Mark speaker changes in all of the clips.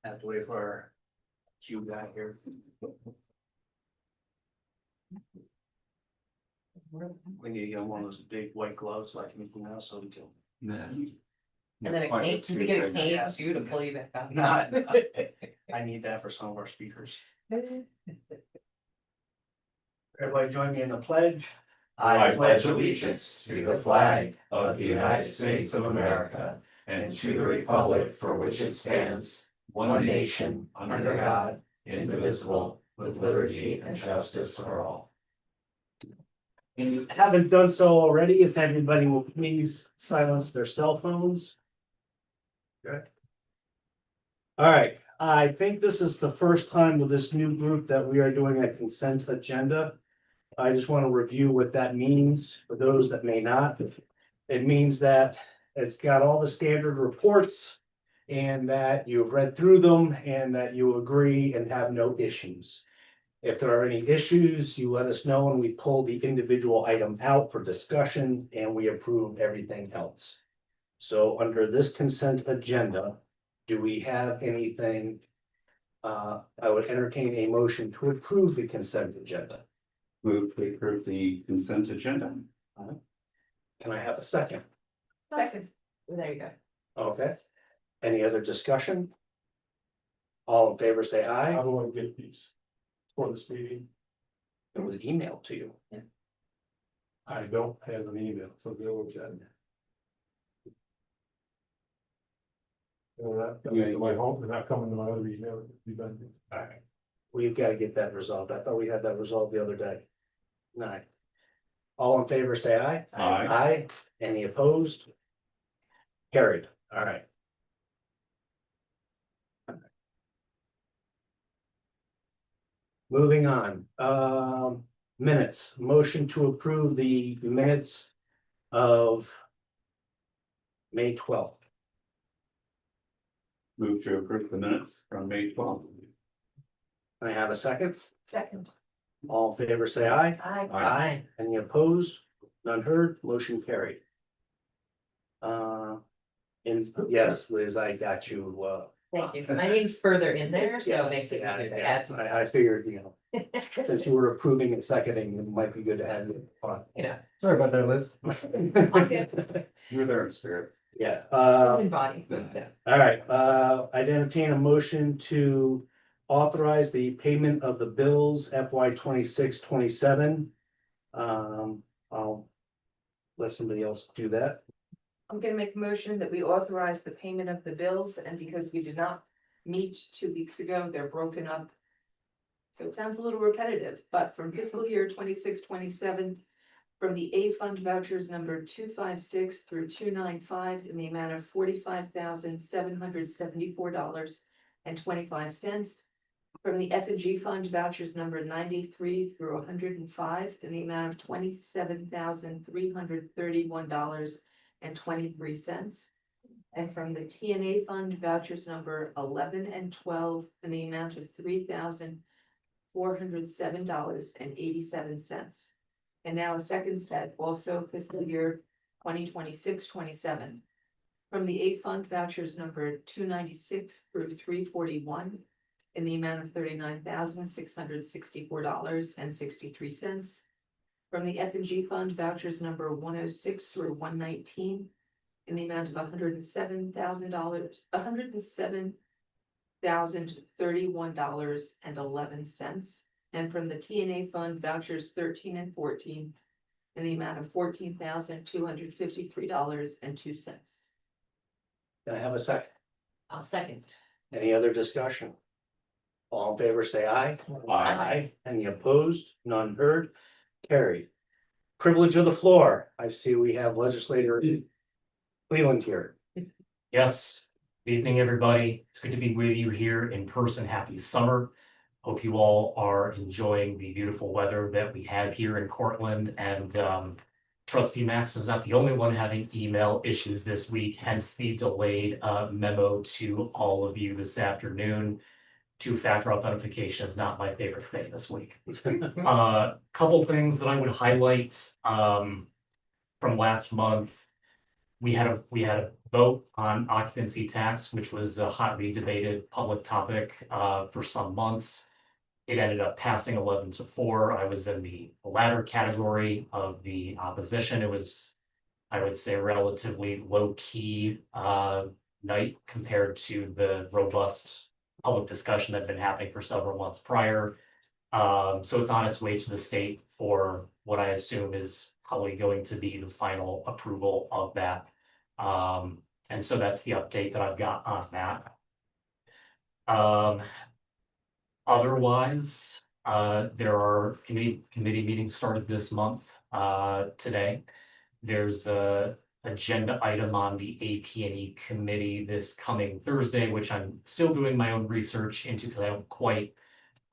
Speaker 1: Have to wait for our cue guy here. We need to get him one of those big white gloves like Mickey Mouse so we can.
Speaker 2: And then a cane, can we get a cane too to pull you back up?
Speaker 1: Not, I need that for some of our speakers. Everybody join me in the pledge.
Speaker 3: I pledge allegiance to the flag of the United States of America and to the republic for which it stands, one nation, under God, indivisible, with liberty and justice for all.
Speaker 1: And you haven't done so already, if everybody will please silence their cell phones. Good. All right, I think this is the first time with this new group that we are doing a consent agenda. I just want to review what that means for those that may not. It means that it's got all the standard reports and that you've read through them and that you agree and have no issues. If there are any issues, you let us know and we pull the individual item out for discussion and we approve everything else. So under this consent agenda, do we have anything? I would entertain a motion to approve the consent agenda.
Speaker 3: Move to approve the consent agenda.
Speaker 1: Can I have a second?
Speaker 2: Second, there you go.
Speaker 1: Okay. Any other discussion? All in favor, say aye.
Speaker 4: How do I get these for this meeting?
Speaker 1: It was emailed to you.
Speaker 4: I don't have an email, so they'll get it. Coming to my home, they're not coming to my other email. Alright.
Speaker 1: We've got to get that resolved. I thought we had that resolved the other day. No. All in favor, say aye.
Speaker 3: Aye.
Speaker 1: Aye. Any opposed? Carried. All right. Moving on, minutes, motion to approve the minutes of May 12th.
Speaker 3: Move to approve the minutes from May 12th.
Speaker 1: Can I have a second?
Speaker 2: Second.
Speaker 1: All in favor, say aye.
Speaker 2: Aye.
Speaker 1: Aye. Any opposed? None heard, motion carried. And yes, Liz, I got you,
Speaker 2: Thank you. My name's further in there, so
Speaker 1: yeah,
Speaker 2: it makes it
Speaker 1: yeah,
Speaker 2: easier to
Speaker 1: yeah.
Speaker 2: add to.
Speaker 1: I figured, you know, since you were approving and seconding, it might be good to have you on.
Speaker 2: You know,
Speaker 4: Sorry about that, Liz.
Speaker 2: I'm good.
Speaker 3: You're there in spirit.
Speaker 1: Yeah,
Speaker 2: Human body.
Speaker 1: all right, I'd entertain a motion to authorize the payment of the bills FY 26-27. I'll let somebody else do that.
Speaker 5: I'm gonna make a motion that we authorize the payment of the bills, and because we did not meet 2 weeks ago, they're broken up. So it sounds a little repetitive, but from fiscal year 26-27, from the A fund vouchers number 256 through 295 in the amount of $45,774.25. From the F and G fund vouchers number 93 through 105 in the amount of $27,331.23. And from the TNA fund vouchers number 11 and 12 in the amount of $3,407.87. And now a second set, also fiscal year 2026-27. From the A fund vouchers number 296 through 341 in the amount of $39,664.63. From the F and G fund vouchers number 106 through 119 in the amount of $107,031.11. And from the TNA fund vouchers 13 and 14 in the amount of $14,253.02.
Speaker 1: Can I have a second?
Speaker 2: I'll second.
Speaker 1: Any other discussion? All in favor, say aye.
Speaker 3: Aye.
Speaker 1: Any opposed? None heard, carried. Privilege of the floor. I see we have legislator Cleveland here.
Speaker 6: Yes, good evening, everybody. It's good to be with you here in person. Happy summer. Hope you all are enjoying the beautiful weather that we have here in Cortland. And Trustee Max is not the only one having email issues this week, hence the delayed memo to all of you this afternoon. Two-factor authentication is not my favorite thing this week. Couple things that I would highlight from last month. We had a vote on occupancy tax, which was a hotly debated public topic for some months. It ended up passing 11-4. I was in the latter category of the opposition. It was, I would say, a relatively low-key night compared to the robust public discussion that had been happening for several months prior. So it's on its way to the state for what I assume is probably going to be the final approval of that. And so that's the update that I've got on that. Otherwise, there are committee meetings started this month, today. There's a agenda item on the AP&E committee this coming Thursday, which I'm still doing my own research into because I don't quite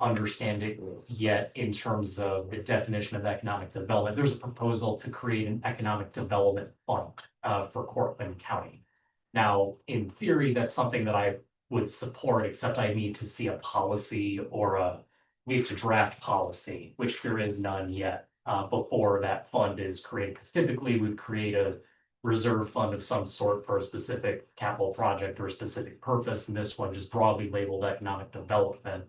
Speaker 6: understand it yet in terms of the definition of economic development. There's a proposal to create an economic development fund for Cortland County. Now, in theory, that's something that I would support, except I need to see a policy or at least a draft policy, which there is none yet, before that fund is created. Because typically we'd create a reserve fund of some sort for a specific capital project or a specific purpose, and this one just broadly labeled economic development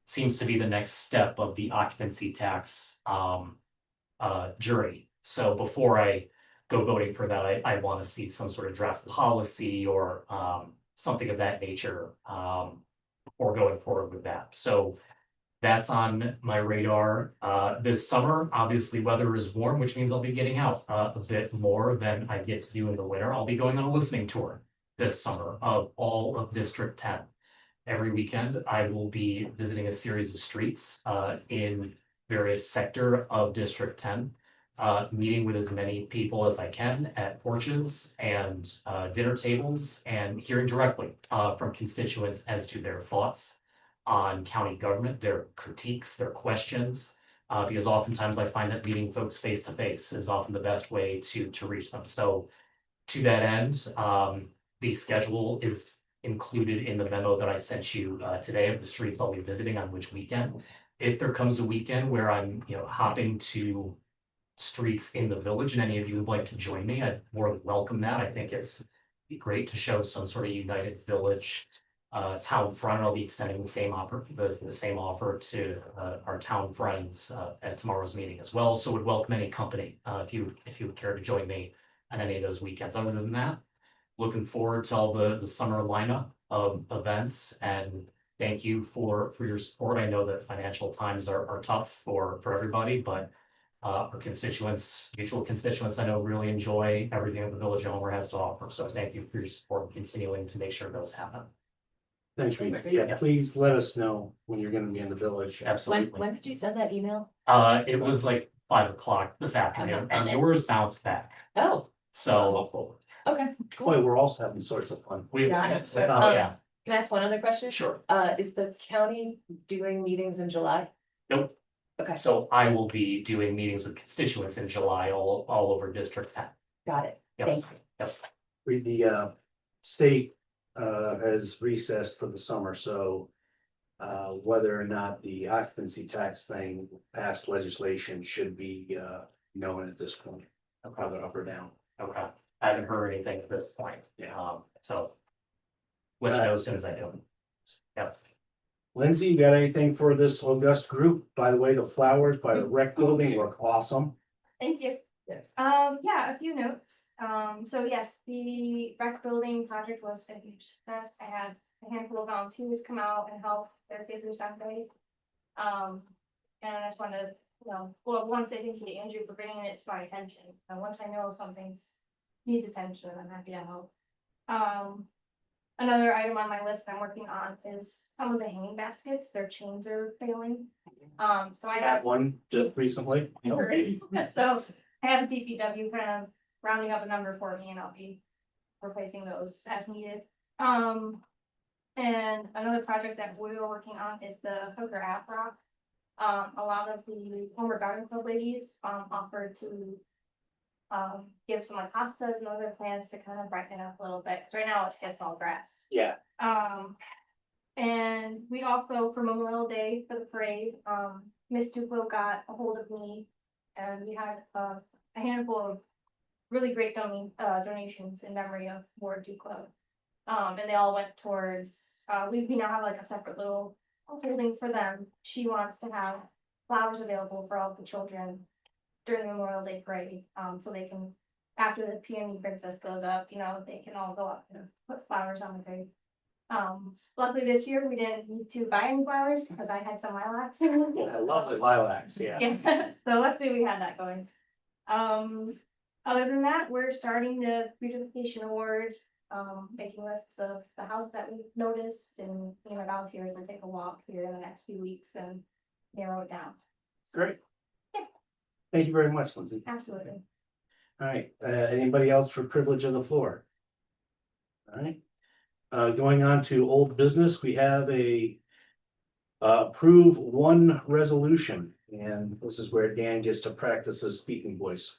Speaker 6: seems to be the next step of the occupancy tax journey. So before I go voting for that, I want to see some sort of draft policy or something of that nature before going forward with that. So that's on my radar. This summer, obviously, weather is warm, which means I'll be getting out a bit more than I get to do in the winter. I'll be going on a listening tour this summer of all of District 10. Every weekend, I will be visiting a series of streets in various sector of District 10, meeting with as many people as I can at porches and dinner tables, and hearing directly from constituents as to their thoughts on county government, their critiques, their questions, because oftentimes I find that meeting folks face to face is often the best way to reach them. So to that end, the schedule is included in the memo that I sent you today of the streets I'll be visiting on which weekend. If there comes a weekend where I'm, hopping to streets in the village and any of you would like to join me, I'd more than welcome that. I think it's be great to show some sort of united village town front. I'll be extending the same offer to our town friends at tomorrow's meeting as well. So would welcome any company if you would care to join me on any of those weekends. Other than that, looking forward to all the summer lineup of events, and thank you for your support. I know that financial times are tough for everybody, but our mutual constituents, I know really enjoy everything that the Village of Homer has to offer. So thank you for your support and continuing to make sure those happen.
Speaker 1: Thanks, Reed. Yeah, please let us know when you're gonna be in the village.
Speaker 6: Absolutely.
Speaker 2: When did you send that email?
Speaker 6: It was like 5 o'clock this afternoon, and yours bounced back.
Speaker 2: Oh,
Speaker 6: So
Speaker 2: okay, cool.
Speaker 1: Boy, we're also having sorts of fun.
Speaker 6: we,
Speaker 2: Got it.
Speaker 6: oh, yeah,
Speaker 2: Can I ask one other question?
Speaker 6: sure.
Speaker 2: Is the county doing meetings in July?
Speaker 6: Nope.
Speaker 2: Okay,
Speaker 6: So I will be doing meetings with constituents in July all over District 10.
Speaker 2: got it.
Speaker 6: Yep.
Speaker 2: Thank you.
Speaker 1: The state has recessed for the summer, so whether or not the occupancy tax thing passed legislation should be known at this point, either up or down.
Speaker 6: Okay, I haven't heard anything at this point. So let you know as soon as I do. Yep.
Speaker 1: Lindsay, you got anything for this august group? By the way, the flowers by the rec building look awesome.
Speaker 7: Thank you.
Speaker 1: Yes.
Speaker 7: Yeah, a few notes. So yes, the rec building project was a huge success. I had a handful of volunteers come out and help their favorite Sunday. And I just wanted to, one, say thank you to Andrew for bringing it to my attention. And once I know something's needs attention, I'm happy to help. Another item on my list I'm working on is some of the hanging baskets, their chains are failing. So I
Speaker 1: I
Speaker 7: have
Speaker 1: had one just recently.
Speaker 7: So I have a DPW kind of rounding up a number for me and I'll be replacing those as needed. And another project that we're working on is the Hooker App Rock. A lot of the Homer Garden Club ladies offered to give some like hostas and other plants to kind of brighten it up a little bit. 'Cause right now it's just all grass.
Speaker 1: Yeah.
Speaker 7: And we also, for Memorial Day for the parade, Miss Tupelo got a hold of me and we had a handful of really great donations in memory of Ward Two Club. And they all went towards, we now have like a separate little holding for them. She wants to have flowers available for all the children during the Memorial Day parade, so they can, after the PME princess goes up, you know, they can all go up and put flowers on the parade. Luckily this year we didn't need to buy any flowers because I had some lilacs.
Speaker 1: Lovely lilacs, yeah.
Speaker 7: Yeah, so luckily we had that going. Other than that, we're starting the beautification award, making lists of the house that we noticed, and me and my volunteers will take a walk here in the next few weeks and narrow it down.
Speaker 1: Great.
Speaker 7: Yeah.
Speaker 1: Thank you very much, Lindsay.
Speaker 7: Absolutely.
Speaker 1: All right, anybody else for privilege of the floor? All right, going on to old business, we have a approve one resolution, and this is where Dan gets to practice his speaking voice.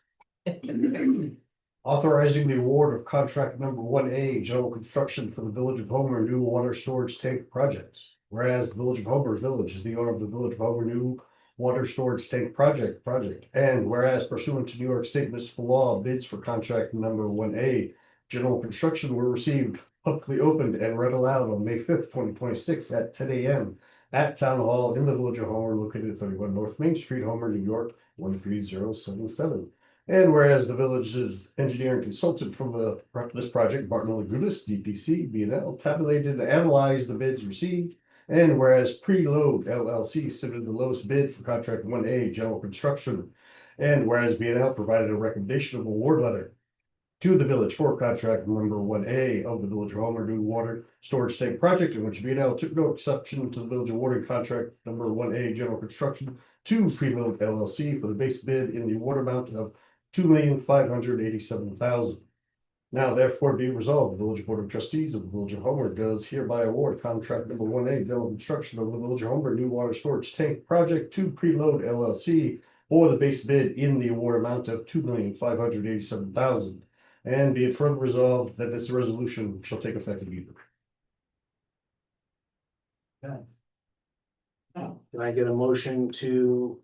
Speaker 8: Authorizing the award of contract number 1A, general construction for the Village of Homer new water storage tank projects. Whereas the Village of Homer Village is the owner of the Village of Homer new water storage tank project, and whereas pursuant to New York State municipal law, bids for contract number 1A, general construction were received, publicly opened and read aloud on May 5th, 2026 at 10 a.m. at Town Hall in the Village of Homer, located at 31 North Main Street, Homer, New York, 13077. And whereas the village's engineer and consultant for this project, Barton Lagunas, DPC, B&L, tabulated and analyzed the bids received. And whereas Preload LLC submitted the lowest bid for contract 1A, general construction. And whereas B&L provided a recommendation of award letter to the village for contract number 1A of the Village of Homer new water storage tank project, in which B&L took no exception to the village awarding contract number 1A, general construction to Preload LLC for the base bid in the award amount of $2,587,000. Now therefore be resolved, the Village Board of Trustees of the Village of Homer does hereby award contract number 1A, general construction of the Village of Homer new water storage tank project to Preload LLC for the base bid in the award amount of $2,587,000. And be it further resolved that this resolution shall take effect immediately.
Speaker 1: Can I get a motion to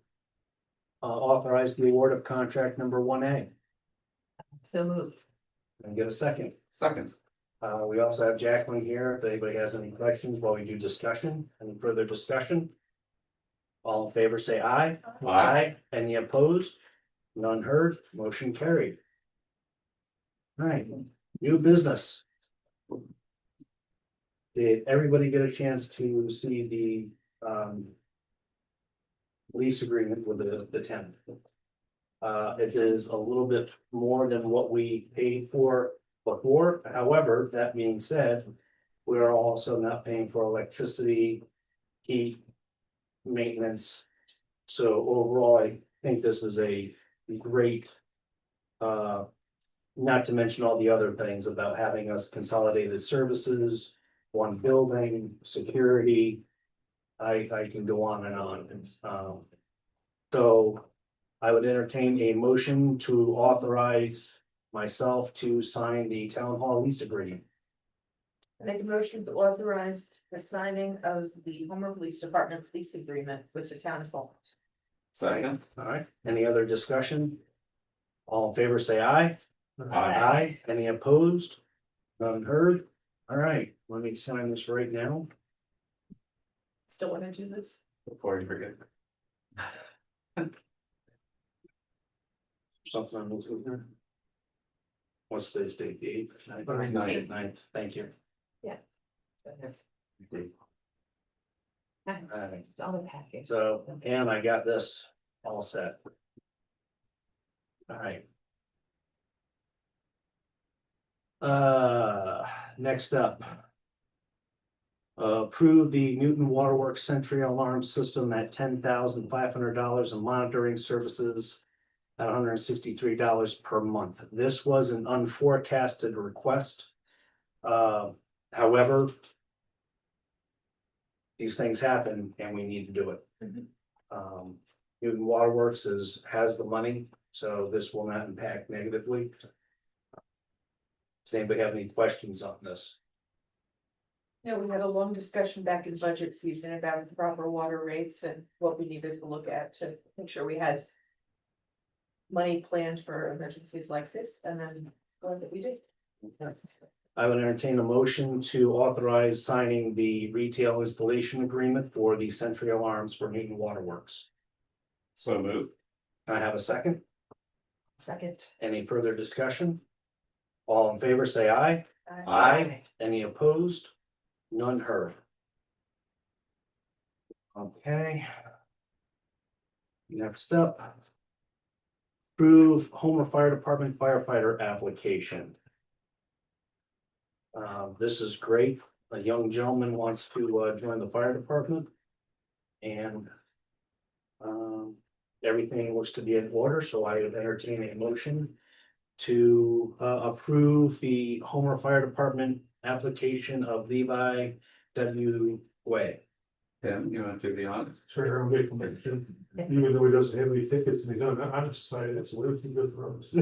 Speaker 1: authorize the award of contract number 1A?
Speaker 5: So moved.
Speaker 1: Can I get a second?
Speaker 3: Second.
Speaker 1: We also have Jacqueline here, if anybody has any questions while we do discussion, any further discussion? All in favor, say aye.
Speaker 3: Aye.
Speaker 1: Any opposed? None heard, motion carried. All right, new business. Did everybody get a chance to see the lease agreement with the tenant? It is a little bit more than what we paid for before. However, that being said, we are also not paying for electricity, heat, maintenance. So overall, I think this is a great, not to mention all the other things about having us consolidated services, one building, security. I can go on and on. So I would entertain a motion to authorize myself to sign the town hall lease agreement.
Speaker 5: Make a motion to authorize the signing of the Homer Police Department lease agreement with the town of Homer.
Speaker 3: Second.
Speaker 1: All right, any other discussion? All in favor, say aye.
Speaker 3: Aye.
Speaker 1: Any opposed? None heard? All right, let me sign this right now.
Speaker 5: Still want to do this?
Speaker 3: Before you forget.
Speaker 1: Something on this here. What's today's date? The eighth?
Speaker 3: Ninth.
Speaker 1: Ninth, thank you. All right,
Speaker 5: It's on the package.
Speaker 1: so, and I got this all set. All right. Next up. Approve the Newton Waterworks Sentry Alarm System at $10,500 and monitoring services at $163 per month. This was an unforecasted request. However, these things happen and we need to do it. Newton Waterworks has the money, so this will not impact negatively. Does anybody have any questions on this?
Speaker 5: Yeah, we had a long discussion back in budget season about the proper water rates and what we needed to look at to make sure we had money planned for emergencies like this, and then what that we do.
Speaker 1: I would entertain a motion to authorize signing the retail installation agreement for the Century Alarms for Newton Waterworks.
Speaker 3: So moved.
Speaker 1: Can I have a second?
Speaker 5: Second.
Speaker 1: Any further discussion? All in favor, say aye.
Speaker 3: Aye.
Speaker 1: Any opposed? None heard. Okay. Next up. Approve Homer Fire Department firefighter application. This is great. A young gentleman wants to join the fire department. And everything looks to be in order, so I would entertain a motion to approve the Homer Fire Department application of Levi W. Way.
Speaker 3: Tim, you want to do the honors?
Speaker 4: Sure, I'm making motion, even though he doesn't have any tickets to be done, I'm just excited, it's way too good for us.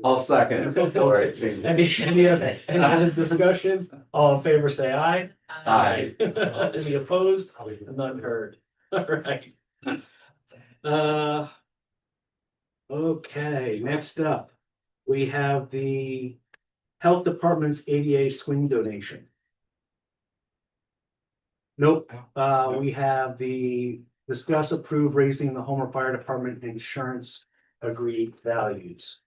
Speaker 3: I'll second.
Speaker 1: Any other discussion? All in favor, say aye.
Speaker 3: Aye.
Speaker 1: Any opposed? None heard. All right. Okay, next up, we have the Health Department's ADA swing donation. Nope, we have the discuss approve raising the Homer Fire Department insurance agreed values.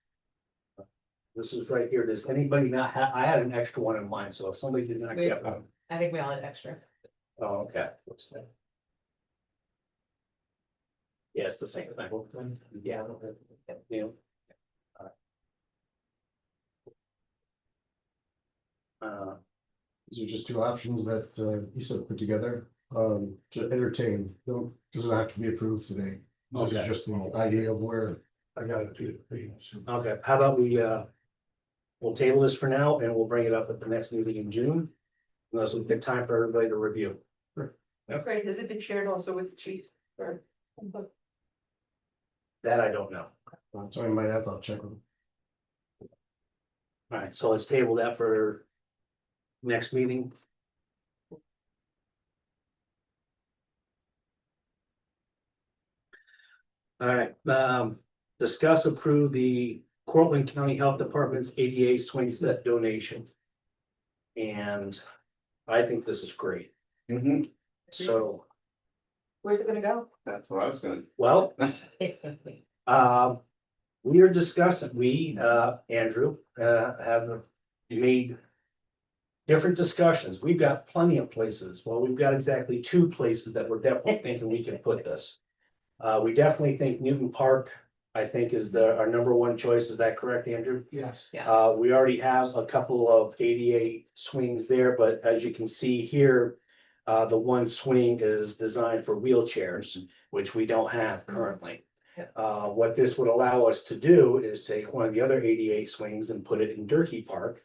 Speaker 1: This is right here. Does anybody not have, I had an extra one in mind, so if somebody did not get one.
Speaker 2: I think we all had extra.
Speaker 1: Oh, okay. What's that? Yeah, it's the same thing. Yeah. Yeah.
Speaker 8: These are just two options that Lisa put together, to entertain, doesn't have to be approved today. This is
Speaker 1: Okay.
Speaker 8: just the idea of where.
Speaker 4: I got it too.
Speaker 1: Okay, how about we, we'll table this for now and we'll bring it up at the next meeting in June. Unless we get time for everybody to review.
Speaker 5: Great, has it been shared also with the chief or?
Speaker 1: That I don't know.
Speaker 8: So I might have, I'll check with them.
Speaker 1: All right, so let's table that for next meeting. All right, discuss approve the Cortland County Health Department's ADA swing set donation. And I think this is great. So,
Speaker 5: Where's it gonna go?
Speaker 3: That's what I was gonna.
Speaker 1: well, we are discussing, Andrew, have made different discussions. We've got plenty of places. Well, we've got exactly two places that we're definitely thinking we can put this. We definitely think Newton Park, I think, is our number one choice. Is that correct, Andrew?
Speaker 8: Yes.
Speaker 1: We already have a couple of ADA swings there, but as you can see here, the one swing is designed for wheelchairs, which we don't have currently. What this would allow us to do is take one of the other ADA swings and put it in Durkee Park,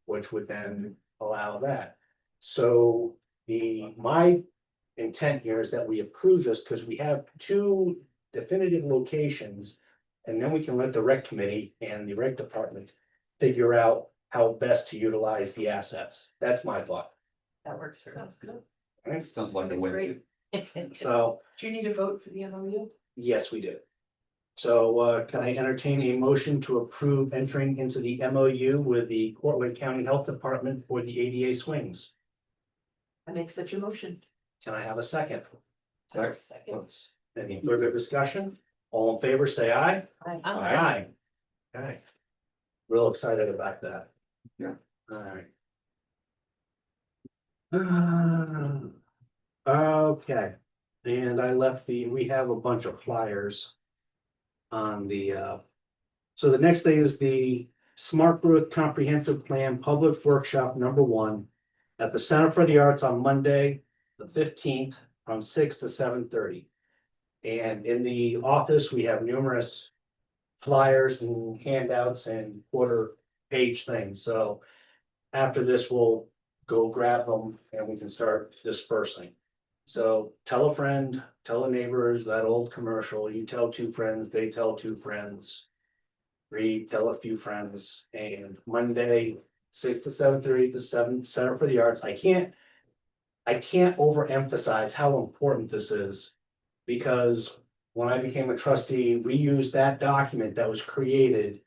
Speaker 1: which would then allow that. So my intent here is that we approve this because we have two definitive locations. And then we can let the rec committee and the rec department figure out how best to utilize the assets. That's my thought.
Speaker 5: That works for us. Good.
Speaker 1: Alright,
Speaker 3: Sounds like a
Speaker 5: That's
Speaker 3: win.
Speaker 5: great.
Speaker 1: so
Speaker 5: Do you need a vote for the MOU?
Speaker 1: yes, we do. So can I entertain a motion to approve entering into the MOU with the Cortland County Health Department for the ADA swings?
Speaker 5: I make such a motion.
Speaker 1: Can I have a second?
Speaker 5: Second.
Speaker 1: Any further discussion? All in favor, say aye.
Speaker 5: Aye.
Speaker 1: Aye. Okay. Real excited about that.
Speaker 3: Yeah.
Speaker 1: All right. Okay, and I left we have a bunch of flyers. On so the next thing is the Smart Growth Comprehensive Plan Public Workshop #1 at the Center for the Arts on Monday, the 15th, from 6 to 7:30. And in the office, we have numerous flyers and handouts and quarter-page things, so after this, we'll go grab them and we can start dispersing. So tell a friend, tell the neighbors, that old commercial, you tell two friends, they tell two friends. Read, tell a few friends, and Monday, 6 to 7:30 to 7, Center for the Arts. I can't overemphasize how important this is. Because when I became a trustee, we used that document that was created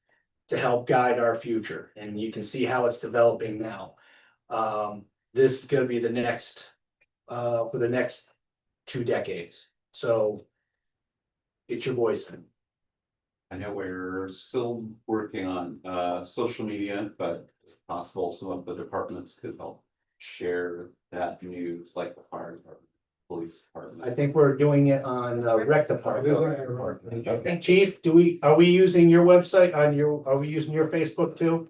Speaker 1: to help guide our future, and you can see how it's developing now. This is gonna be the next, for the next 2 decades, so. Get your voice in.
Speaker 3: I know we're still working on social media, but it's possible some of the departments could help share that news, like the fire department, police department.
Speaker 1: I think we're doing it on the rec department.
Speaker 3: Okay.
Speaker 1: Chief, are we using your website are we using your Facebook too?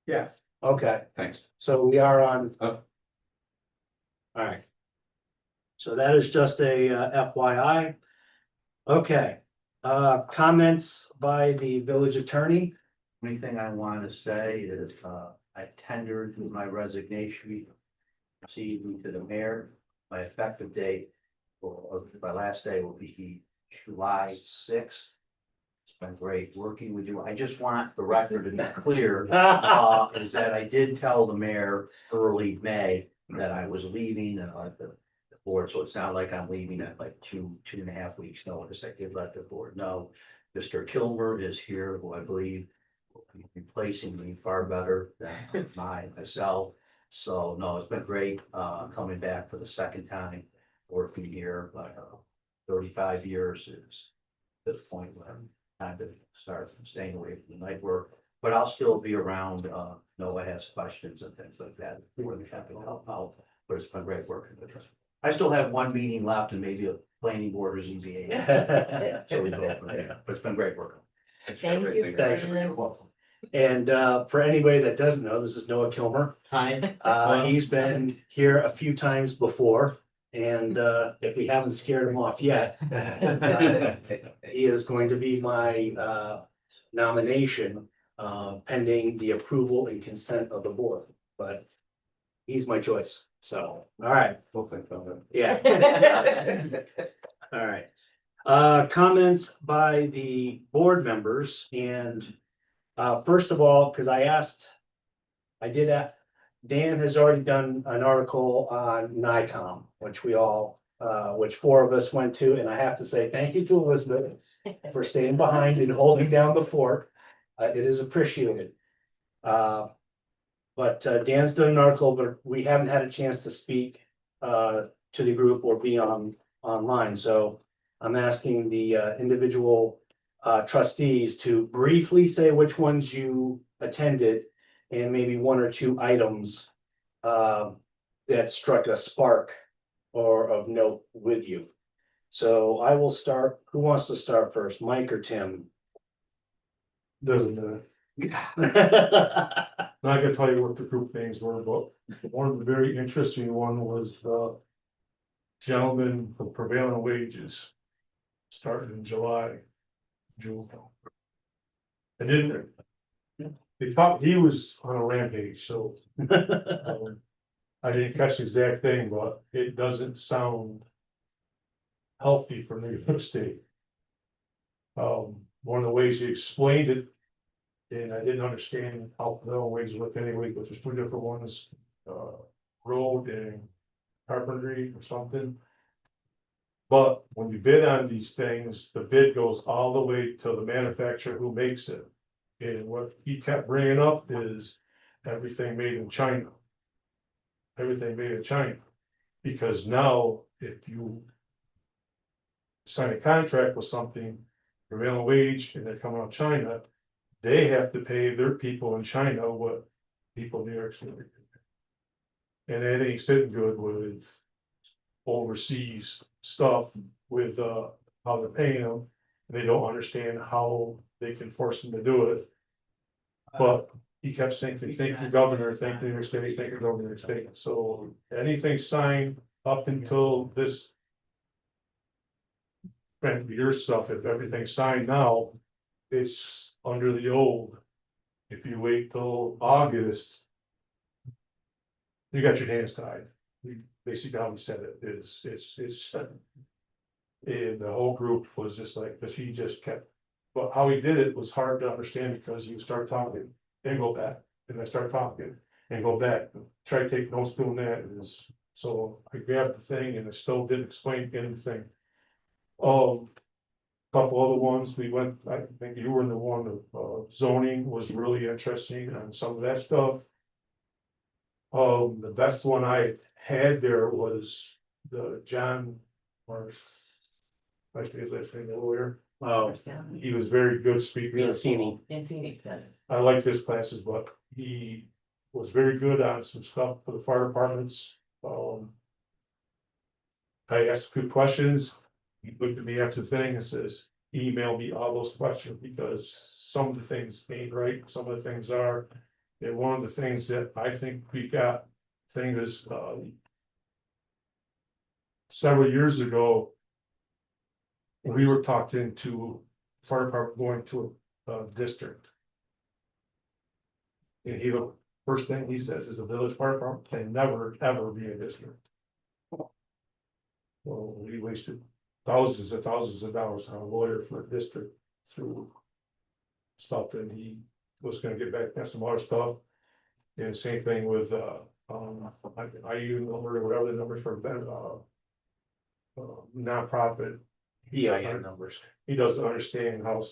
Speaker 3: Yeah.
Speaker 1: Okay,
Speaker 3: Thanks.
Speaker 1: so we are on.
Speaker 3: Oh.
Speaker 1: Alright. So that is just a FYI. Okay, comments by the village attorney.
Speaker 9: Only thing I want to say is, I tendered my resignation. Proceeding to the mayor, my effective date, or my last day will be July 6th. It's been great working with you. I just want the record to be clear, is that I did tell the mayor early May that I was leaving, the board, so it's not like I'm leaving at like 2.5 weeks notice. I did let the board know. Mr. Kilmer is here, who I believe will be replacing me far better than myself. So no, it's been great, coming back for the second time, working here, but 35 years is the point when I'm time to start staying away from the night work. But I'll still be around, Noah has questions and things like that, more than happy to help out, but it's been great working with us. I still have one meeting left and maybe a planning board or ZBA. So we go from there, but it's been great working.
Speaker 2: Thank you.
Speaker 1: Thanks.
Speaker 2: Fran.
Speaker 1: And for anybody that doesn't know, this is Noah Kilmer.
Speaker 6: Hi.
Speaker 1: He's been here a few times before, and if we haven't scared him off yet, he is going to be my nomination pending the approval and consent of the board, but he's my choice, so, all right,
Speaker 3: We'll think about it.
Speaker 1: yeah. All right. Comments by the board members, and first of all, because Dan has already done an article on NICOM, which which 4 of us went to, and I have to say thank you to Elizabeth for staying behind and holding down the fort. It is appreciated. But Dan's done an article, but we haven't had a chance to speak to the group or be online, so I'm asking the individual trustees to briefly say which ones you attended and maybe 1 or 2 items that struck a spark or of note with you. So I will start. Who wants to start first, Mike or Tim?
Speaker 4: Doesn't matter. Not gonna tell you what the group names were, but one of the very interesting one was the gentleman for prevailing wages. Starting in July, June. I didn't. They thought he was on a rampage, so. I didn't catch the exact thing, but it doesn't sound healthy for New York State. One of the ways he explained it, and I didn't understand how the ways work anyway, but there's 2 different ones, road and carpentry or something. But when you bid on these things, the bid goes all the way to the manufacturer who makes it. And what he kept bringing up is everything made in China. Everything made in China, because now if you sign a contract with something, prevailing wage, and they're coming out of China, they have to pay their people in China what people in New York City. And that ain't sitting good with overseas stuff with how they're paying them. They don't understand how they can force them to do it. But he kept saying, thank the governor, thank New York State, thank the governor of state. So anything signed up until this. Frankly, your stuff, if everything's signed now, it's under the old. If you wait till August. You got your hands tied. Basically how he said it is, it's. And the whole group was just like, cause he just kept, but how he did it was hard to understand because you start talking and go back, and I start talking and go back. Try to take notes doing that is So I grabbed the thing and it still didn't explain anything. Couple other ones, we went, I think you were in the one of zoning was really interesting and some of that stuff. The best one I had there was the John Mars. I forget that thing earlier.
Speaker 1: Oh,
Speaker 4: He was very good speaker.
Speaker 1: Mancini.
Speaker 2: Yes.
Speaker 4: I liked his classes, but he was very good on some stuff for the fire departments. I asked a few questions. He looked at me after the thing and says, email me all those questions because some of the things ain't right, some of the things are. And one of the things that I think we got, thing is, several years ago. We were talked into fire department going to a district. And he, the first thing he says is a village fire department can never, ever be a district. Well, we wasted thousands and thousands of dollars on a lawyer for a district through stuff, and he was gonna get back on some other stuff. And same thing with, IU number, or whatever the numbers for, nonprofit.
Speaker 1: Yeah, numbers.
Speaker 4: He doesn't understand how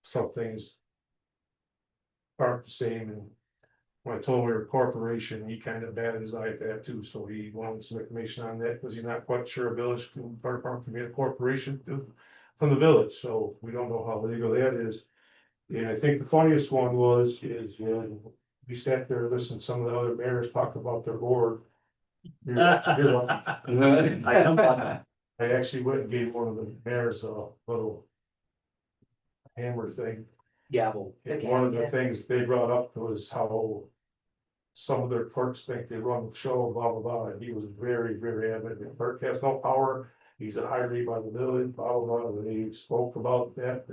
Speaker 4: some things aren't the same, and when I told him we were a corporation, he kind of batted his eye at that too, so he wanted some information on that, because he's not quite sure a village fire department can be a corporation from the village, so we don't know how legal that is. And I think the funniest one is when we sat there listening to some of the other mayors talk about their board. I actually went and gave one of the mayors a little hammer thing.
Speaker 1: Gavel.
Speaker 4: And one of the things they brought up was how some of their clerks think they run the show, blah, blah, blah, and he was very, very adamant, the clerk has no power, he's a hiree by the village, blah, blah, blah, and he spoke about that,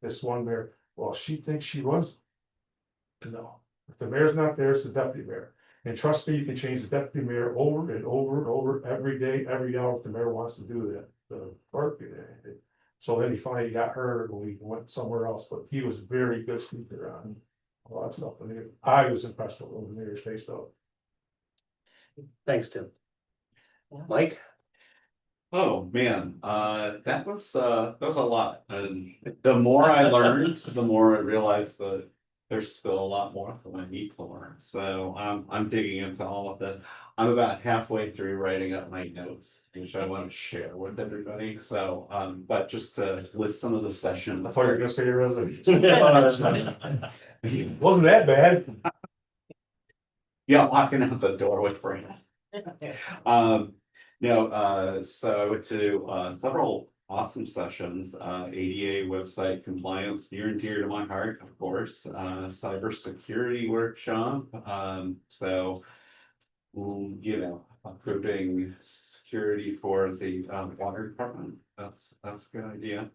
Speaker 4: this one mayor, well, she thinks she runs. No, if the mayor's not there, it's the deputy mayor, and trust me, you can change the deputy mayor over and over and over, every day, every hour, if the mayor wants to do that, the clerk. So then he finally got her, and we went somewhere else, but he was very good speaker on a lot of stuff. I mean, I was impressed with the mayor's face though.
Speaker 1: Thanks, Tim. Mike?
Speaker 3: Oh, man, that was a lot, and the more I learned, the more I realized that there's still a lot more that I need to learn, so I'm digging into all of this. I'm about halfway through writing up my notes, which I want to share with everybody, so, but just to list some of the sessions.
Speaker 4: I thought you were gonna say your resolution. Wasn't that bad?
Speaker 3: Yeah, walking out the door with Brandon. So I went to several awesome sessions, ADA website compliance, near and dear to my heart, of course, cybersecurity workshop, improving security for the water department, that's a good idea.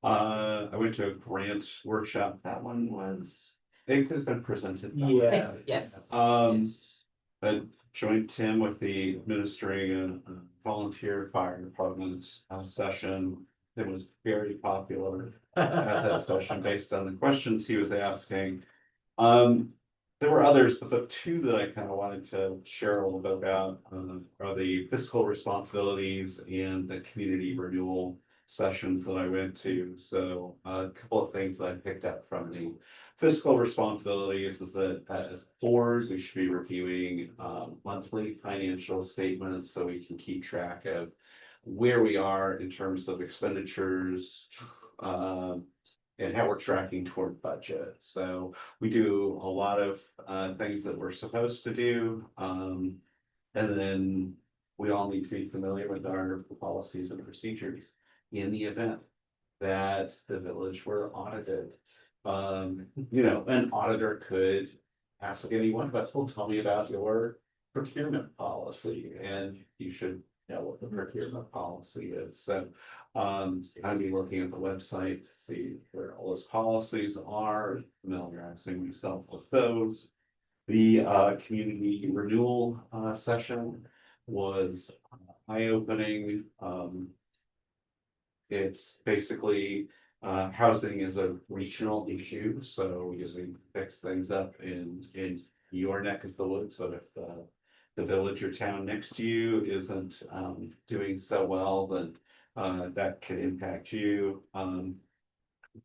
Speaker 3: I went to a grant workshop, that one was, it has been presented.
Speaker 1: Yeah.
Speaker 2: Yes.
Speaker 3: I joined Tim with the administering a volunteer fire department session. It was very popular at that session based on the questions he was asking. There were others, but the two that I kind of wanted to share a little bit about are the fiscal responsibilities and the community renewal sessions that I went to. So a couple of things that I picked up from the fiscal responsibilities is that as boards, we should be reviewing monthly financial statements so we can keep track of where we are in terms of expenditures and how we're tracking toward budget. So we do a lot of things that we're supposed to do. And then we all need to be familiar with our policies and procedures in the event that the village were audited. An auditor could ask any one of us, well, tell me about your procurement policy, and you should know what the procurement policy is. So I'd be looking at the website to see where all those policies are, familiarizing myself with those. The community renewal session was eye-opening. It's basically housing is a regional issue, so we usually fix things up in your neck of the woods, but if the village or town next to you isn't doing so well, then that can impact you.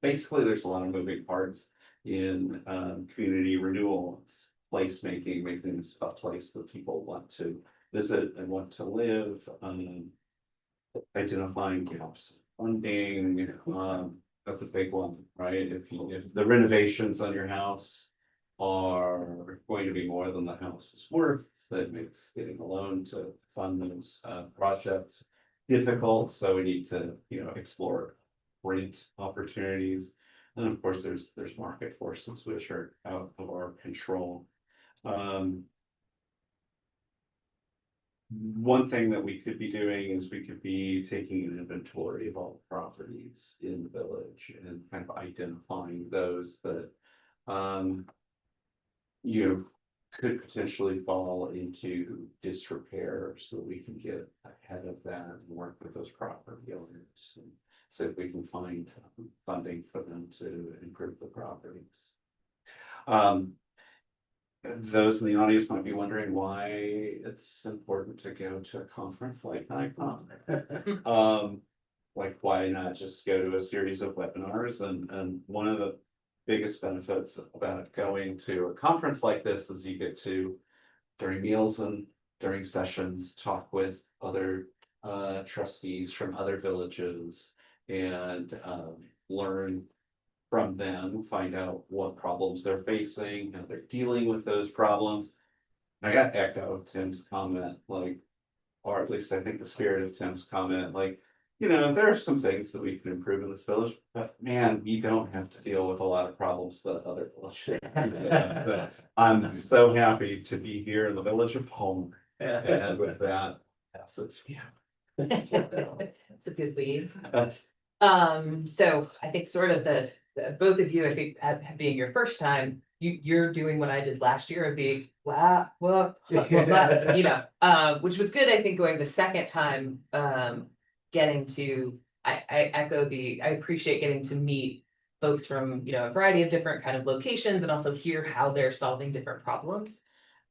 Speaker 3: Basically, there's a lot of moving parts in community renewal. It's placemaking, making this a place that people want to visit and want to live. Identifying gaps, funding, that's a big one, right? If the renovations on your house are going to be more than the house is worth, that makes getting a loan to fund those projects difficult. So we need to, explore grant opportunities. And of course, there's market forces which are out of our control. One thing that we could be doing is we could be taking an inventory of all the properties in the village and kind of identifying those that you could potentially fall into disrepair, so we can get ahead of that and work with those property owners and see if we can find funding for them to improve the properties. Those in the audience might be wondering why it's important to go to a conference like NICOM. Like, why not just go to a series of webinars? And one of the biggest benefits about going to a conference like this is you get to, during meals and during sessions, talk with other trustees from other villages and learn from them, find out what problems they're facing, how they're dealing with those problems. I got echo Tim's comment, like, or at least I think the spirit of Tim's comment, like, there are some things that we can improve in this village, but man, we don't have to deal with a lot of problems that other villages have. So I'm so happy to be here in the village of Homer. And with that, yes, it's,
Speaker 2: It's a good lead. So I think sort of the both of you, I think being your first time, you're doing what I did last year of being wow, well, which was good. I think going the second time, getting to I appreciate getting to meet folks from a variety of different kind of locations and also hear how they're solving different problems.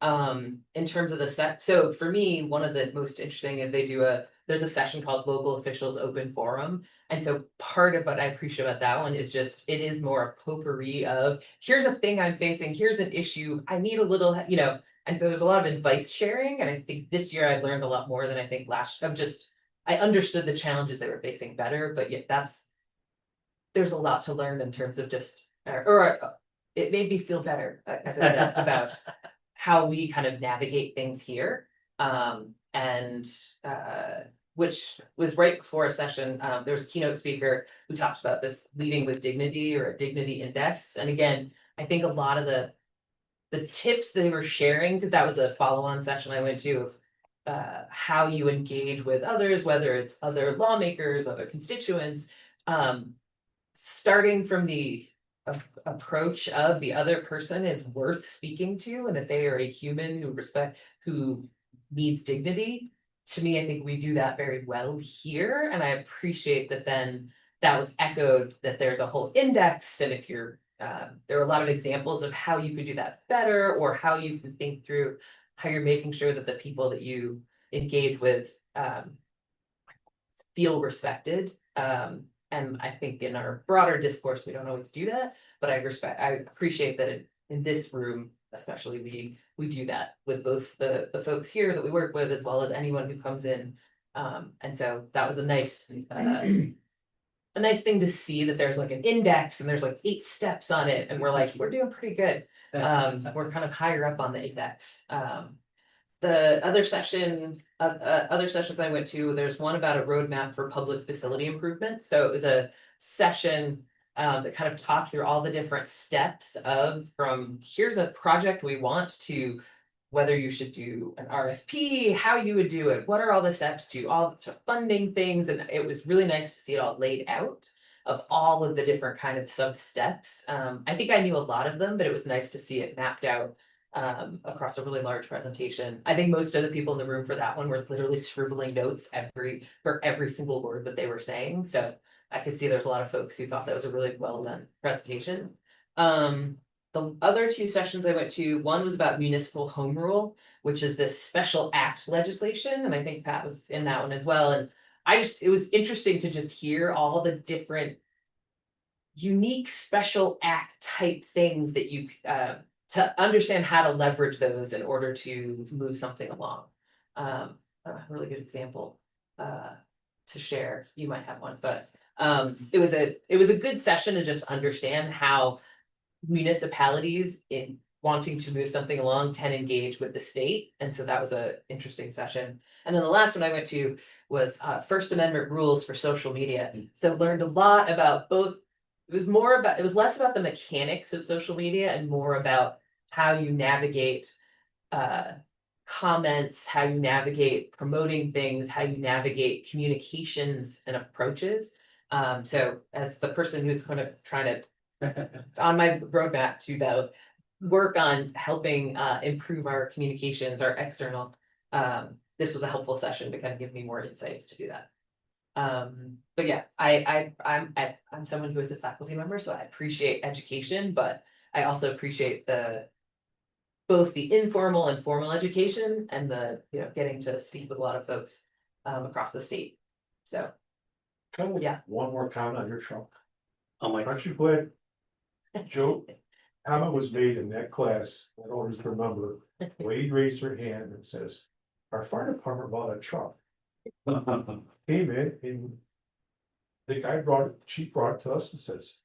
Speaker 2: In terms of the set, so for me, one of the most interesting is there's a session called Local Officials Open Forum. And so part of what I appreciate about that one is just, it is more a potpourri of, here's a thing I'm facing, here's an issue, I need a little, and so there's a lot of advice sharing. And I think this year I learned a lot more than I think I understood the challenges they were facing better, but yet there's a lot to learn in terms of just, it made me feel better, as I said, about how we kind of navigate things here. Which was right before a session, there was a keynote speaker who talked about this leading with dignity or a dignity index. And again, I think a lot of the tips they were sharing, because that was a follow-on session I went to, of how you engage with others, whether it's other lawmakers, other constituents, starting from the approach of the other person is worth speaking to, and that they are a human who needs dignity. To me, I think we do that very well here, and I appreciate that then that was echoed, that there's a whole index, and if you're there are a lot of examples of how you could do that better, or how you can think through how you're making sure that the people that you engage with feel respected. And I think in our broader discourse, we don't always do that, but I appreciate that in this room, especially, we do that with both the folks here that we work with, as well as anyone who comes in. And so that was a nice thing to see, that there's like an index and there's like 8 steps on it, and we're doing pretty good. We're kind of higher up on the index. The other sessions I went to, there's one about a roadmap for public facility improvement. So it was a session that kind of talked through all the different steps from here's a project we want, to whether you should do an RFP, how you would do it, what are all the steps to funding things. And it was really nice to see it all laid out, of all of the different kind of sub steps. I think I knew a lot of them, but it was nice to see it mapped out across a really large presentation. I think most of the people in the room for that one were literally scribbling notes for every single word that they were saying. So I could see there's a lot of folks who thought that was a really well done presentation. The other two sessions I went to, one was about municipal home rule, which is this special act legislation, and I think Pat was in that one as well, and it was interesting to just hear all the different unique special act type things that you, to understand how to leverage those in order to move something along. A really good example, to share, you might have one, but, it was a good session to just understand how municipalities in wanting to move something along can engage with the state, and so that was a interesting session. And then the last one I went to was First Amendment rules for social media. So learned a lot about both. It was less about the mechanics of social media and more about how you navigate comments, how you navigate promoting things, how you navigate communications and approaches. So as the person who's kind of trying to it's on my roadmap to work on helping improve our communications, our external. This was a helpful session to kind of give me more insights to do that. But yeah, I'm someone who is a faculty member, so I appreciate education, but I also appreciate both the informal and formal education and getting to speak with a lot of folks across the state. So yeah.
Speaker 4: One more comment on your truck.
Speaker 6: I'm like,
Speaker 4: Aren't you glad? Joe, comment was made in that class, I don't always remember, a lady raised her hand and says, our fire department bought a truck. Came in and the guy the chief brought it to us and says,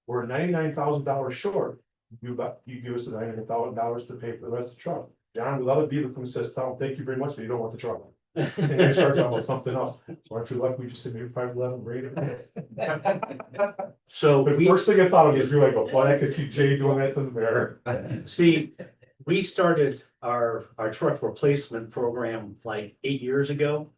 Speaker 4: we're $99,000 short. You give us the $99,000 to pay for the rest of the truck. John, with other people come and says, Tom, thank you very much, but you don't want the truck. And they start talking about something else. So aren't you lucky we just said maybe 511 rate?
Speaker 1: So
Speaker 4: The first thing I thought of was really like, boy, I could see Jay doing that to the mayor.
Speaker 1: see, we started our truck replacement program like 8 years ago.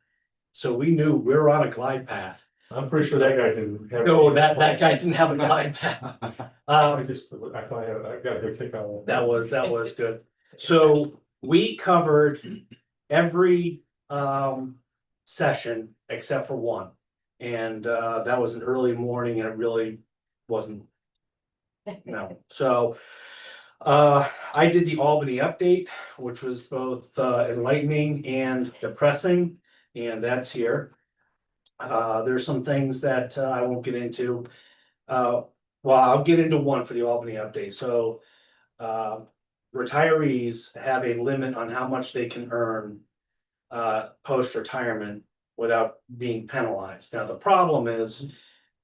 Speaker 1: So we knew we were on a glide path.
Speaker 4: I'm pretty sure that guy didn't.
Speaker 1: No, that guy didn't have a glide path.
Speaker 4: I thought I got a good kick out of
Speaker 1: That was good. So we covered every session except for one. And that was an early morning and it really wasn't. No, so I did the Albany update, which was both enlightening and depressing, and that's here. There's some things that I won't get into. Well, I'll get into one for the Albany update. So retirees have a limit on how much they can earn post-retirement without being penalized. Now, the problem is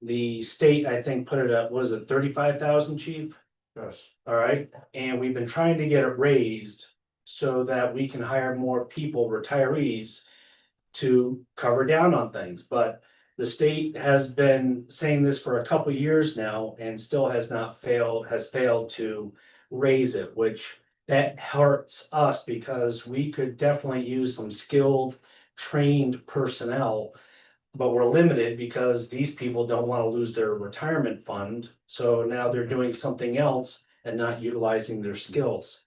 Speaker 1: the state, I think, put it at, was it 35,000, chief?
Speaker 4: Yes.
Speaker 1: All right, and we've been trying to get it raised so that we can hire more people, retirees, to cover down on things, but the state has been saying this for a couple years now and still has failed to raise it, which that hurts us because we could definitely use some skilled, trained personnel. But we're limited because these people don't want to lose their retirement fund, so now they're doing something else and not utilizing their skills.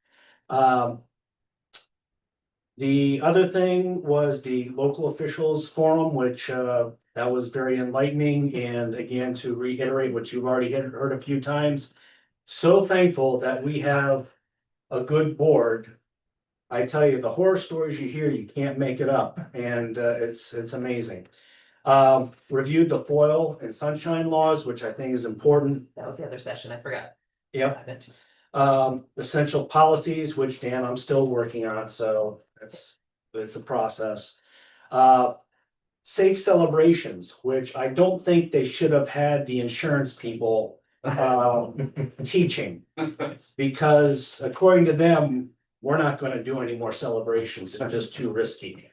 Speaker 1: The other thing was the local officials forum, which that was very enlightening, and again, to reiterate what you've already heard a few times. So thankful that we have a good board. I tell you, the horror stories you hear, you can't make it up, and it's amazing. Reviewed the foil and sunshine laws, which I think is important.
Speaker 2: That was the other session, I forgot.
Speaker 1: Yep.
Speaker 2: I meant to-
Speaker 1: Essential policies, which Dan, I'm still working on, so it's a process. Safe celebrations, which I don't think they should have had the insurance people teaching. Because according to them, we're not gonna do any more celebrations, it's just too risky.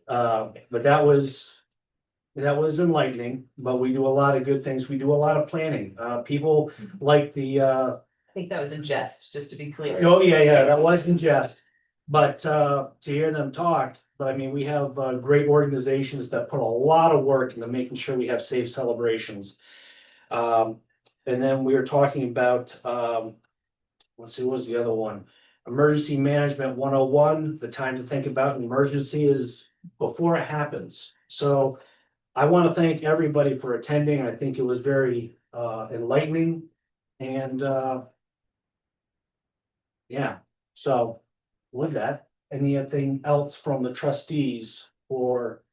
Speaker 1: But that was enlightening, but we do a lot of good things, we do a lot of planning, people like the
Speaker 2: I think that was in jest, just to be clear.
Speaker 1: oh, yeah, that wasn't just, but to hear them talk, but I mean, we have great organizations that put a lot of work into making sure we have safe celebrations. And then we were talking about, let's see, what was the other one? Emergency Management 101, the time to think about an emergency is before it happens. So I want to thank everybody for attending. I think it was very enlightening and Yeah, so with that, anything else from the trustees for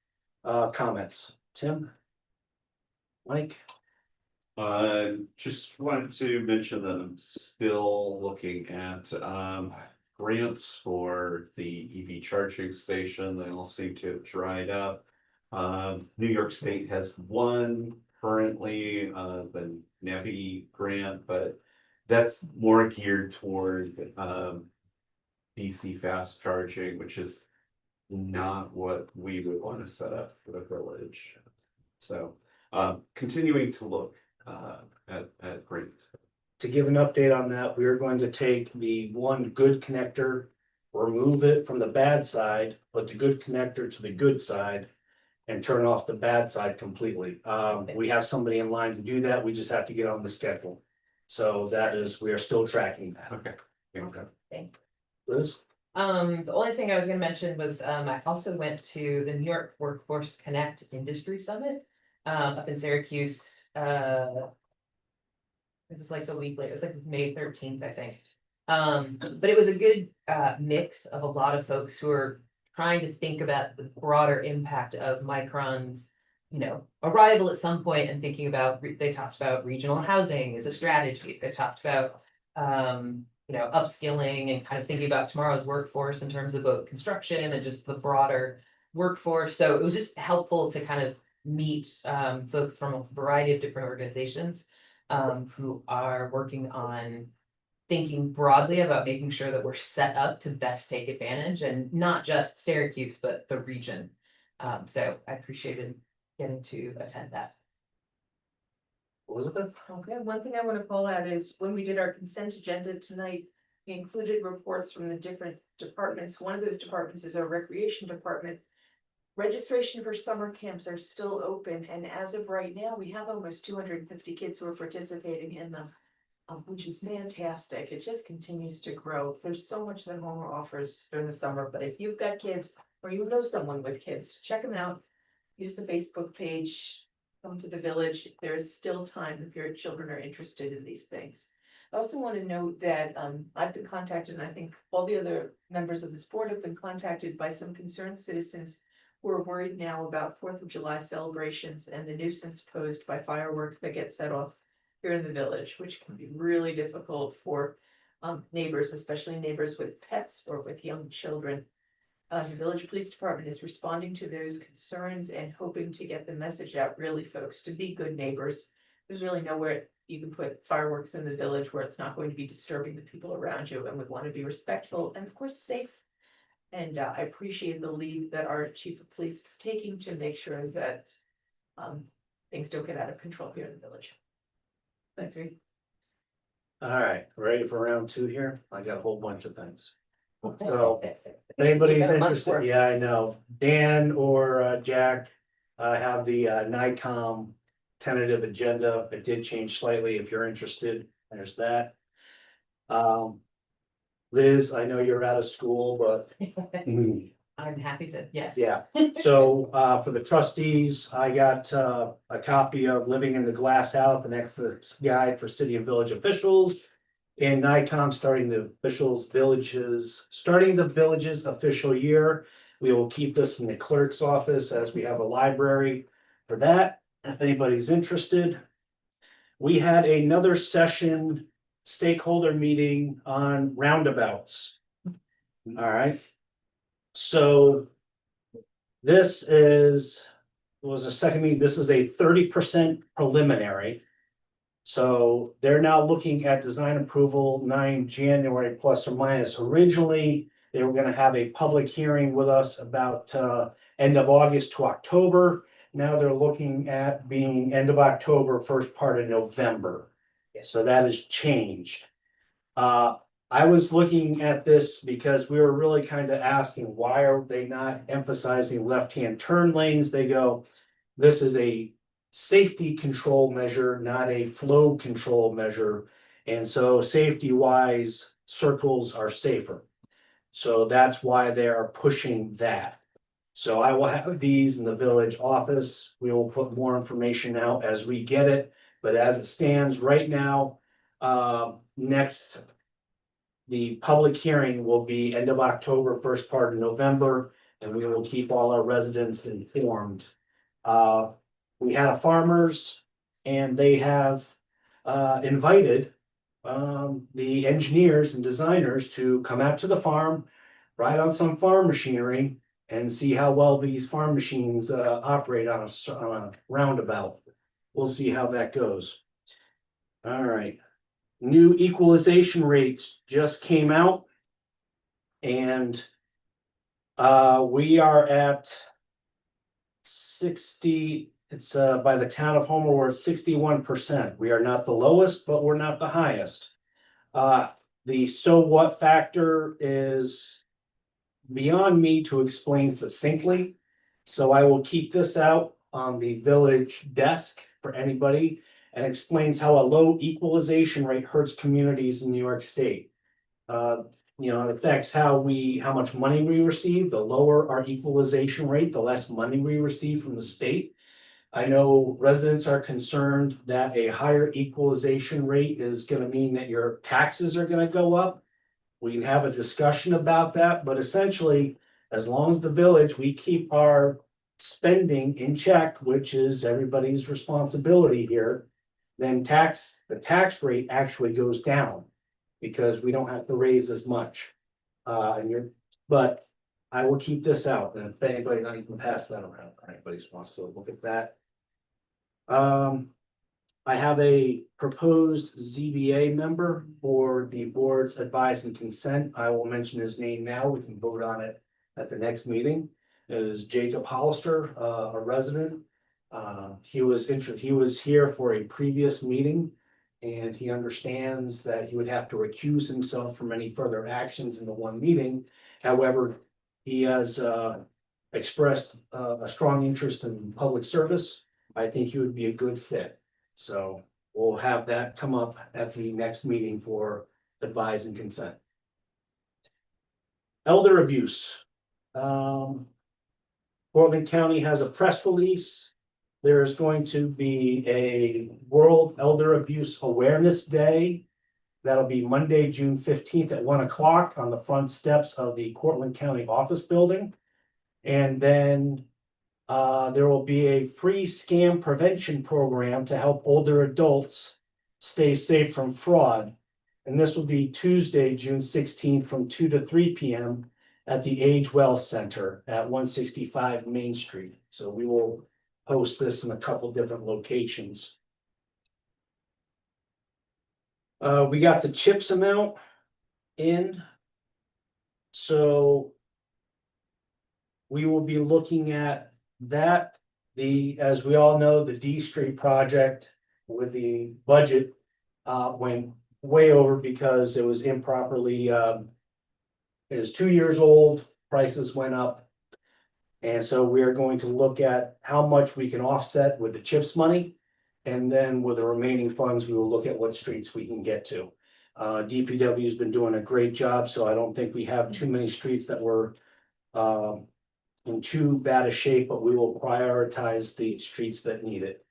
Speaker 1: comments? Tim? Mike?
Speaker 3: Just wanted to mention that I'm still looking at grants for the EV charging station. They all seem to have dried up. New York State has one currently, the NEVI grant, but that's more geared toward DC fast charging, which is not what we would want to set up for the village. So continuing to look at grants.
Speaker 1: To give an update on that, we are going to take the one good connector, remove it from the bad side, put the good connector to the good side. And turn off the bad side completely. We have somebody in line to do that. We just have to get on the schedule. So that is, we are still tracking that.
Speaker 3: Okay.
Speaker 2: Thank
Speaker 1: Liz?
Speaker 2: The only thing I was gonna mention was, I also went to the New York Workforce Connect Industry Summit, up in Syracuse, it was like the week later, it was like May 13th, I think. But it was a good, mix of a lot of folks who are trying to think about the broader impact of Micron's, arrival at some point and thinking about, they talked about regional housing as a strategy. They talked about, upskilling and kind of thinking about tomorrow's workforce in terms of both construction and just the broader workforce. So it was just helpful to kind of meet, folks from a variety of different organizations, who are working on thinking broadly about making sure that we're set up to best take advantage and not just Syracuse, but the region. So I appreciated getting to attend that.
Speaker 1: Elizabeth?
Speaker 5: Okay, one thing I want to call out is when we did our consent agenda tonight, we included reports from the different departments. One of those departments is our recreation department. Registration for summer camps are still open, and as of right now, we have almost 250 kids who are participating in them. Which is fantastic. It just continues to grow. There's so much that Homer offers during the summer, but if you've got kids or you know someone with kids, check them out. Use the Facebook page, come to the village. There is still time if your children are interested in these things. I also want to note that I've been contacted, and I think all the other members of this board have been contacted by some concerned citizens who are worried now about 4th of July celebrations and the nuisance posed by fireworks that get set off here in the village, which can be really difficult for neighbors, especially neighbors with pets or with young children. The village police department is responding to those concerns and hoping to get the message out, really, folks, to be good neighbors. There's really nowhere you can put fireworks in the village where it's not going to be disturbing the people around you, and we want to be respectful and of course safe. And I appreciate the lead that our chief of police is taking to make sure that things don't get out of control here in the village. Thanks, Reed.
Speaker 1: All right, ready for round two here? I got a whole bunch of things. So if anybody's
Speaker 2: You got a month's
Speaker 1: interested,
Speaker 2: worth.
Speaker 1: yeah, I know. Dan or Jack have the NICOM tentative agenda. It did change slightly. If you're interested, there's that. Liz, I know you're out of school, but
Speaker 2: I'm happy to, yes.
Speaker 1: yeah. So for the trustees, I got a copy of Living in the Glass House, the next guide for city and village officials. And NICOM starting the village's official year. We will keep this in the clerk's office as we have a library for that, if anybody's interested. We had another session, stakeholder meeting on roundabouts. All right. So this was a second meeting. This is a 30% preliminary. So they're now looking at design approval 9 January plus or minus. Originally, they were going to have a public hearing with us about end of August to October. Now they're looking at being end of October, first part of November. So that has changed. I was looking at this because we were really kind of asking, why are they not emphasizing left-hand turn lanes? They go, this is a safety control measure, not a flow control measure. And so safety wise, circles are safer. So that's why they are pushing that. So I will have these in the village office. We will put more information out as we get it. But as it stands right now, next the public hearing will be end of October, first part of November, and we will keep all our residents informed. We had a farmers and they have invited the engineers and designers to come out to the farm, ride on some farm machinery and see how well these farm machines operate on on a roundabout. We'll see how that goes. All right. New equalization rates just came out. And we are at 60, it's by the town of Homer, we're at 61%. We are not the lowest, but we're not the highest. The so what factor is beyond me to explain succinctly. So I will keep this out on the village desk for anybody and explains how a low equalization rate hurts communities in New York State. You know, it affects how much money we receive. The lower our equalization rate, the less money we receive from the state. I know residents are concerned that a higher equalization rate is gonna mean that your taxes are gonna go up. We can have a discussion about that, but essentially, as long as the village, we keep our spending in check, which is everybody's responsibility here, then the tax rate actually goes down because we don't have to raise as much. But I will keep this out, and if anybody, I can pass that around, if anybody wants to look at that. I have a proposed ZBA member for the board's advice and consent. I will mention his name now. We can vote on it at the next meeting. It is Jacob Hollister, a resident. He was here for a previous meeting. And he understands that he would have to recuse himself from any further actions in the one meeting. However, he has expressed a strong interest in public service. I think he would be a good fit. So we'll have that come up at the next meeting for advise and consent. Elder abuse. Portland County has a press release. There is going to be a World Elder Abuse Awareness Day. That'll be Monday, June 15th at 1 o'clock on the front steps of the Cortland County Office Building. And then there will be a free scam prevention program to help older adults stay safe from fraud. And this will be Tuesday, June 16th from 2 to 3 p.m. at the Age Well Center at 165 Main Street. So we will post this in a couple different locations. We got the CHIPS amount in. So we will be looking at that. As we all know, the D Street project with the budget went way over because it was improperly, it is 2 years old, prices went up. And so we are going to look at how much we can offset with the CHIPS money. And then with the remaining funds, we will look at what streets we can get to. DPW has been doing a great job, so I don't think we have too many streets that were in too bad a shape, but we will prioritize the streets that need it.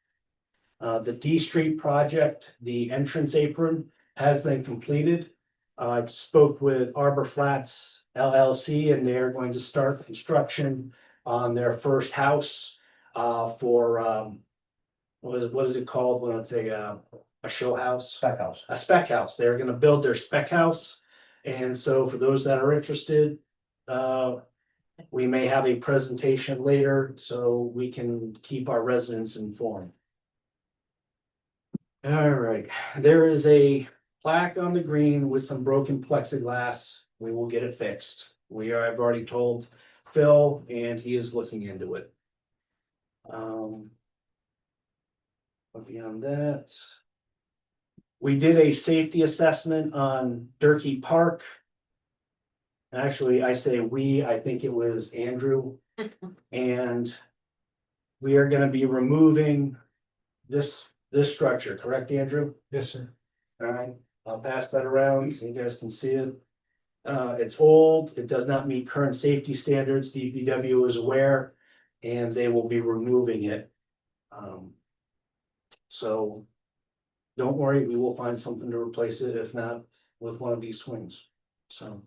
Speaker 1: The D Street project, the entrance apron has been completed. I spoke with Arbor Flats LLC and they're going to start construction on their first house for what is it called when it's a show house?
Speaker 9: Spec house.
Speaker 1: A spec house. They're gonna build their spec house. And so for those that are interested, we may have a presentation later so we can keep our residents informed. All right, there is a plaque on the green with some broken plexiglass. We will get it fixed. I've already told Phil and he is looking into it. But beyond that, we did a safety assessment on Durkee Park. Actually, I say I think it was Andrew. And we are gonna be removing this structure, correct, Andrew?
Speaker 4: Yes, sir.
Speaker 1: All right, I'll pass that around so you guys can see it. It's old, it does not meet current safety standards, DPW is aware, and they will be removing it. So don't worry, we will find something to replace it, if not with one of these swings. So,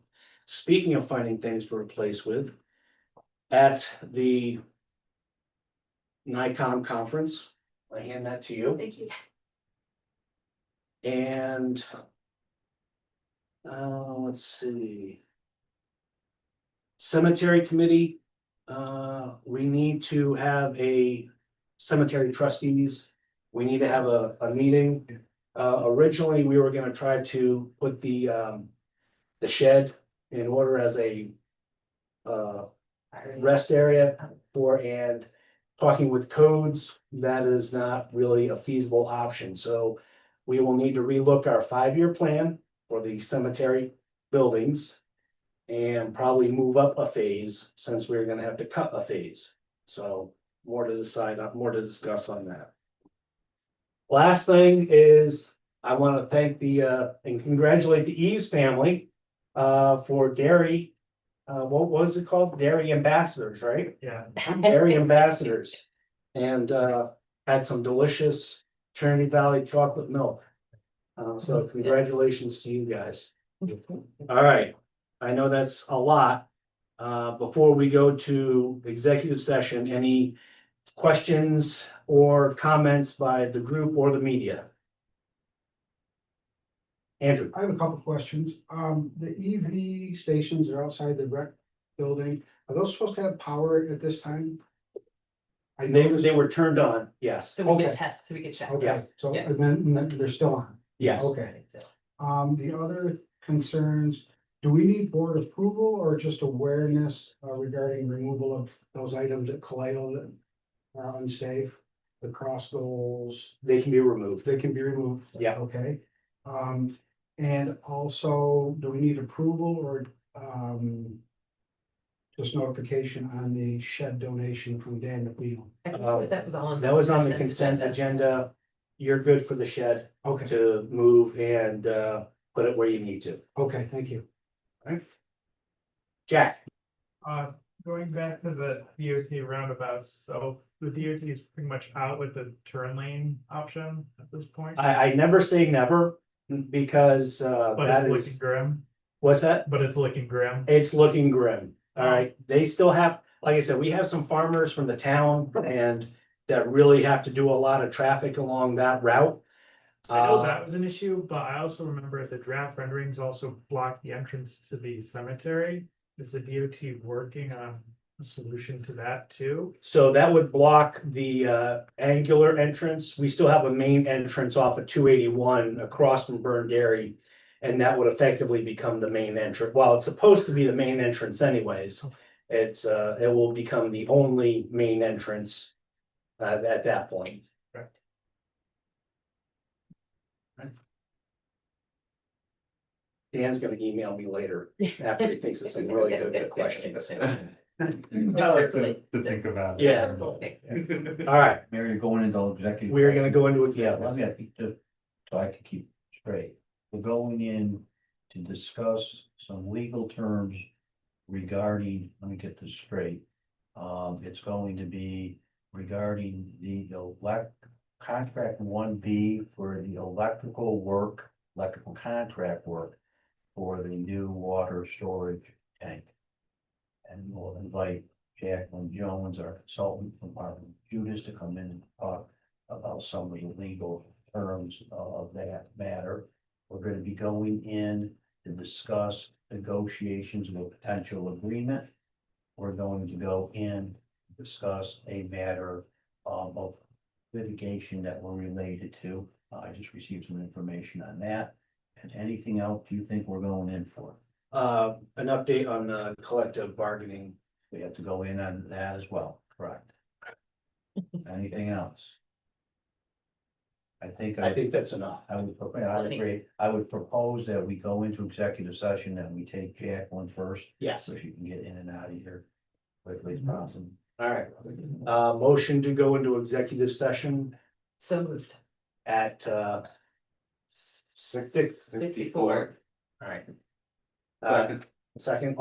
Speaker 1: speaking of finding things to replace with, at the NICOM conference, I hand that to you.
Speaker 5: Thank you.
Speaker 1: And let's see. Cemetery committee, we need to have a cemetery trustees. We need to have a meeting. Originally, we were gonna try to put the shed in order as a rest area for, and talking with codes, that is not really a feasible option, so we will need to relook our 5-year plan for the cemetery buildings and probably move up a phase, since we're gonna have to cut a phase. So more to decide, more to discuss on that. Last thing is, I want to thank and congratulate the Eves family for dairy. What was it called? Dairy ambassadors, right?
Speaker 6: Yeah.
Speaker 1: Dairy ambassadors. And had some delicious Trinity Valley chocolate milk. So congratulations to you guys. All right, I know that's a lot. Before we go to executive session, any questions or comments by the group or the media? Andrew,
Speaker 10: I have a couple questions. The EV stations are outside the rec building. Are those supposed to have power at this time? I
Speaker 1: they
Speaker 10: noticed-
Speaker 1: were turned on, yes,
Speaker 2: So we could
Speaker 10: Okay.
Speaker 2: test, so we could check.
Speaker 10: Okay, so
Speaker 2: Yeah.
Speaker 10: and then they're still on.
Speaker 1: yes.
Speaker 2: I
Speaker 10: Okay.
Speaker 2: think so.
Speaker 10: The other concerns, do we need board approval or just awareness regarding removal of those items at Kaleo that are unsafe? The cross goals,
Speaker 1: They can be removed.
Speaker 10: they can be removed.
Speaker 1: Yeah.
Speaker 10: Okay. And also, do we need approval or just notification on the shed donation from Dan McNeil?
Speaker 2: I think that was on.
Speaker 1: That was on the consent agenda. You're good for the shed
Speaker 10: Okay,
Speaker 1: to move and put it where you need to.
Speaker 10: okay, thank you.
Speaker 1: Jack,
Speaker 11: Going back to the DOT roundabouts, so the DOT is pretty much out with the turn lane option at this point.
Speaker 1: I never say never because
Speaker 11: But
Speaker 1: that
Speaker 11: it's
Speaker 1: is,
Speaker 11: looking grim,
Speaker 1: what's that?
Speaker 11: but it's looking grim.
Speaker 1: It's looking grim. All right, they still have, like I said, we have some farmers from the town and that really have to do a lot of traffic along that route.
Speaker 11: I know that was an issue, but I also remember the draft renderings also blocked the entrance to the cemetery. Is the DOT working on a solution to that too?
Speaker 1: So that would block the angular entrance. We still have a main entrance off of 281 across from Burn Dairy. And that would effectively become the main entrance. While it's supposed to be the main entrance anyways, it will become the only main entrance at that point.
Speaker 11: Correct.
Speaker 1: Dan's gonna email me later after he thinks of some really good questions.
Speaker 2: Hopefully.
Speaker 9: To think about.
Speaker 1: Yeah. All right,
Speaker 9: Mary, you're going into executive.
Speaker 1: we are gonna go into
Speaker 9: Yeah,
Speaker 1: executive.
Speaker 9: let me, I think, so I can keep straight. We're going in to discuss some legal terms regarding, let me get this straight. It's going to be regarding the contract 1B for the electrical contract work for the new water storage tank. And we'll invite Jacqueline Jones, our consultant from Marvin Judas, to come in and talk about some of the legal terms of that matter. We're gonna be going in to discuss negotiations of a potential agreement. We're going to go in, discuss a matter of litigation that we're related to. I just received some information on that. And anything else you think we're going in for?
Speaker 1: An update on the collective bargaining.
Speaker 9: We have to go in on that as well, correct? Anything else? I think
Speaker 1: That's enough.
Speaker 9: I would agree. I would propose that we go into executive session and we take Jacqueline first,
Speaker 1: Yes,
Speaker 9: so she can get in and out of here quickly as possible.
Speaker 1: all right. Motion to go into executive session
Speaker 2: So moved.
Speaker 1: at 6:54.
Speaker 2: 54.
Speaker 1: All right.
Speaker 3: Second.
Speaker 1: Second,